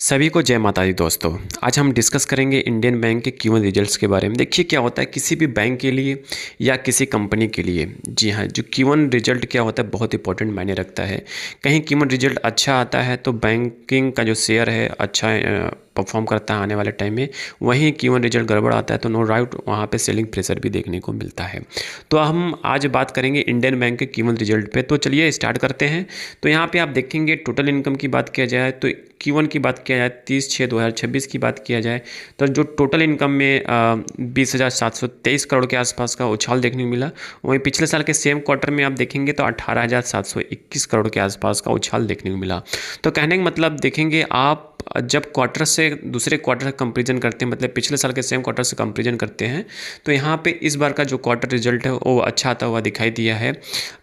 सभी को जय माता दी दोस्तों। आज हम डिस्कस करेंगे इंडियन बैंक के Q1 रिजल्ट्स के बारे में। देखिए क्या होता है किसी भी बैंक के लिए या किसी कंपनी के लिए, जी हाँ, जो Q1 रिजल्ट क्या होता है बहुत इंपॉर्टेंट मायने रखता है। कहीं Q1 रिजल्ट अच्छा आता है तो बैंकिंग का जो शेयर है अच्छा परफॉर्म करता है आने वाले टाइम में। वहीं Q1 रिजल्ट गड़बड़ आता है तो नो डाउट वहाँ पे सेलिंग प्रेशर भी देखने को मिलता है। तो हम आज बात करेंगे इंडियन बैंक के Q1 रिजल्ट पे। तो चलिए स्टार्ट करते हैं। तो यहाँ पे आप देखेंगे टोटल इनकम की बात किया जाए तो Q1 की बात किया जाए 30/6/2026 की बात किया जाए तो जो टोटल इनकम में 20,723 करोड़ के आसपास का उछाल देखने को मिला। वहीं पिछले साल के सेम क्वार्टर में आप देखेंगे तो 18,721 करोड़ के आसपास का उछाल देखने को मिला। तो कहने का मतलब देखेंगे आप जब क्वार्टर से दूसरे क्वार्टर कंपेरिजन करते हैं, मतलब पिछले साल के सेम क्वार्टर से कंपेरिजन करते हैं, तो यहाँ पे इस बार का जो क्वार्टर रिजल्ट है वो अच्छा आता हुआ दिखाई दिया है।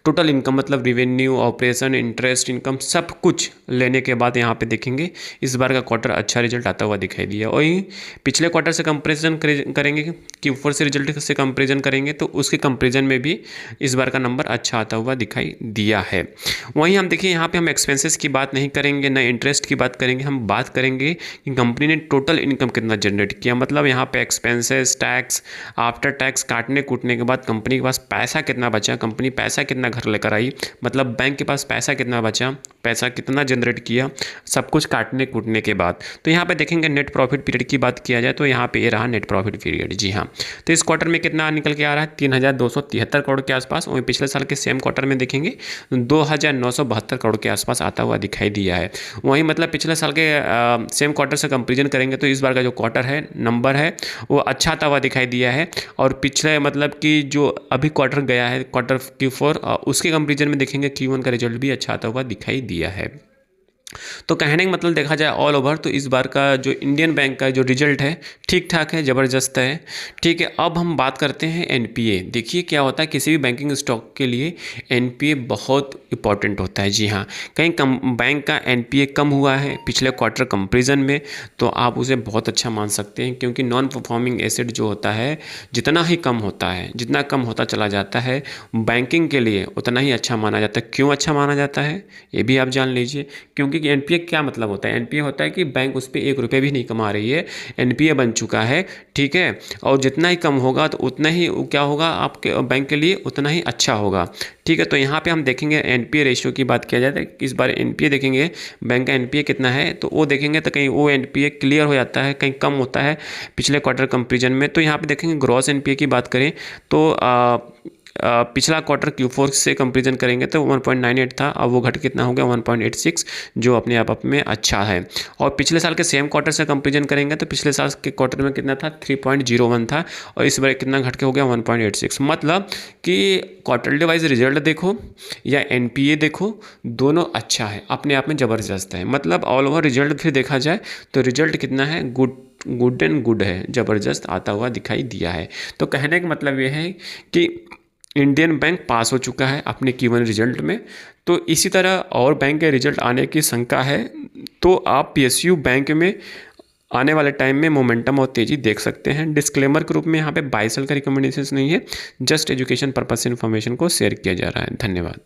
टोटल इनकम मतलब रिवेन्यू, ऑपरेशन, इंटरेस्ट इनकम सब कुछ लेने के बाद यहाँ पे देखेंगे इस बार का क्वार्टर अच्छा रिजल्ट आता हुआ दिखाई दिया। वहीं पिछले क्वार्टर से कंपेरिजन करेंगे, Q4 से रिजल्ट से कंपेरिजन करेंगे तो उसके कंपेरिजन में भी इस बार का नंबर अच्छा आता हुआ दिखाई दिया है। वहीं हम देखिए यहाँ पे हम एक्सपेंसेस की बात नहीं करेंगे, न इंटरेस्ट की बात करेंगे, हम बात करेंगे कि कंपनी ने टोटल इनकम कितना जनरेट किया। मतलब यहाँ पे एक्सपेंसेस, टैक्स, आफ्टर टैक्स काटने कूटने के बाद कंपनी के पास पैसा कितना बचा, कंपनी पैसा कितना घर लेकर आई, मतलब बैंक के पास पैसा कितना बचा, पैसा कितना जनरेट किया, सब कुछ काटने कूटने के बाद। तो यहाँ पे देखेंगे नेट प्रॉफिट पीरियड की बात किया जाए तो यहाँ पे ये रहा नेट प्रॉफिट पीरियड। जी हाँ, तो इस क्वार्टर में कितना निकल के आ रहा है 3,273 करोड़ के आसपास। वहीं पिछले साल के सेम क्वार्टर में देखेंगे 2,972 करोड़ के आसपास आता हुआ दिखाई दिया है। वहीं मतलब पिछले साल के सेम क्वार्टर से कंपेरिजन करेंगे तो इस बार का जो क्वार्टर है नंबर है वो अच्छा आता हुआ दिखाई दिया है। और पिछले मतलब कि जो अभी क्वार्टर गया है क्वार्टर Q4 उसके कंपेरिजन में देखेंगे Q1 का रिजल्ट भी अच्छा आता हुआ दिखाई दिया है। तो कहने का मतलब देखा जाए ऑल ओवर तो इस बार का जो इंडियन बैंक का जो रिजल्ट है ठीक ठाक है, ज़बरदस्त है। ठीक है, अब हम बात करते हैं NPA। देखिए क्या होता है किसी भी बैंकिंग स्टॉक के लिए NPA बहुत इंपॉर्टेंट होता है। जी हाँ, कहीं बैंक का NPA कम हुआ है पिछले क्वार्टर कंपेरिजन में तो आप उसे बहुत अच्छा मान सकते हैं, क्योंकि नॉन परफॉर्मिंग एसेट जो होता है जितना ही कम होता है, जितना कम होता चला जाता है बैंकिंग के लिए उतना ही अच्छा माना जाता है। क्यों अच्छा माना जाता है ये भी आप जान लीजिए। क्योंकि NPA क्या मतलब होता है, NPA होता है कि बैंक उस पर 1 रुपये भी नहीं कमा रही है, NPA बन चुका है। ठीक है, और जितना ही कम होगा तो उतना ही क्या होगा आपके बैंक के लिए उतना ही अच्छा होगा। ठीक है, तो यहाँ पे हम देखेंगे NPA रेशियो की बात किया जाए तो इस बार NPA देखेंगे बैंक का NPA कितना है तो वो देखेंगे तो कहीं वो NPA क्लियर हो जाता है, कहीं कम होता है पिछले क्वार्टर कंपेरिजन में। तो यहाँ पे देखेंगे ग्रॉस NPA की बात करें तो पिछला क्वार्टर Q4 से कंपेरिजन करेंगे तो 1.98 था, अब वो घट कितना हो गया 1.86, जो अपने आप में अच्छा है। और पिछले साल के सेम क्वार्टर से कंपेरिजन करेंगे तो पिछले साल के क्वार्टर में कितना था 3.01 था और इस बार कितना घट के हो गया 1.86। मतलब कि क्वार्टरली वाइज रिजल्ट देखो या NPA देखो, दोनों अच्छा है, अपने आप में ज़बरदस्त है। मतलब ऑल ओवर रिजल्ट फिर देखा जाए तो रिजल्ट कितना है गुड एंड गुड है, ज़बरदस्त आता हुआ दिखाई दिया है। तो कहने का मतलब ये है कि इंडियन बैंक पास हो चुका है अपने Q1 रिजल्ट में। तो इसी तरह और बैंक के रिजल्ट आने की शंका है तो आप PSU बैंक में आने वाले टाइम में मोमेंटम और तेज़ी देख सकते हैं। डिस्क्लेमर के रूप में यहाँ पे बाय सेल का रिकमेंडेशन नहीं है, जस्ट एजुकेशन पर्पस से इन्फॉर्मेशन को शेयर किया जा रहा है। धन्यवाद।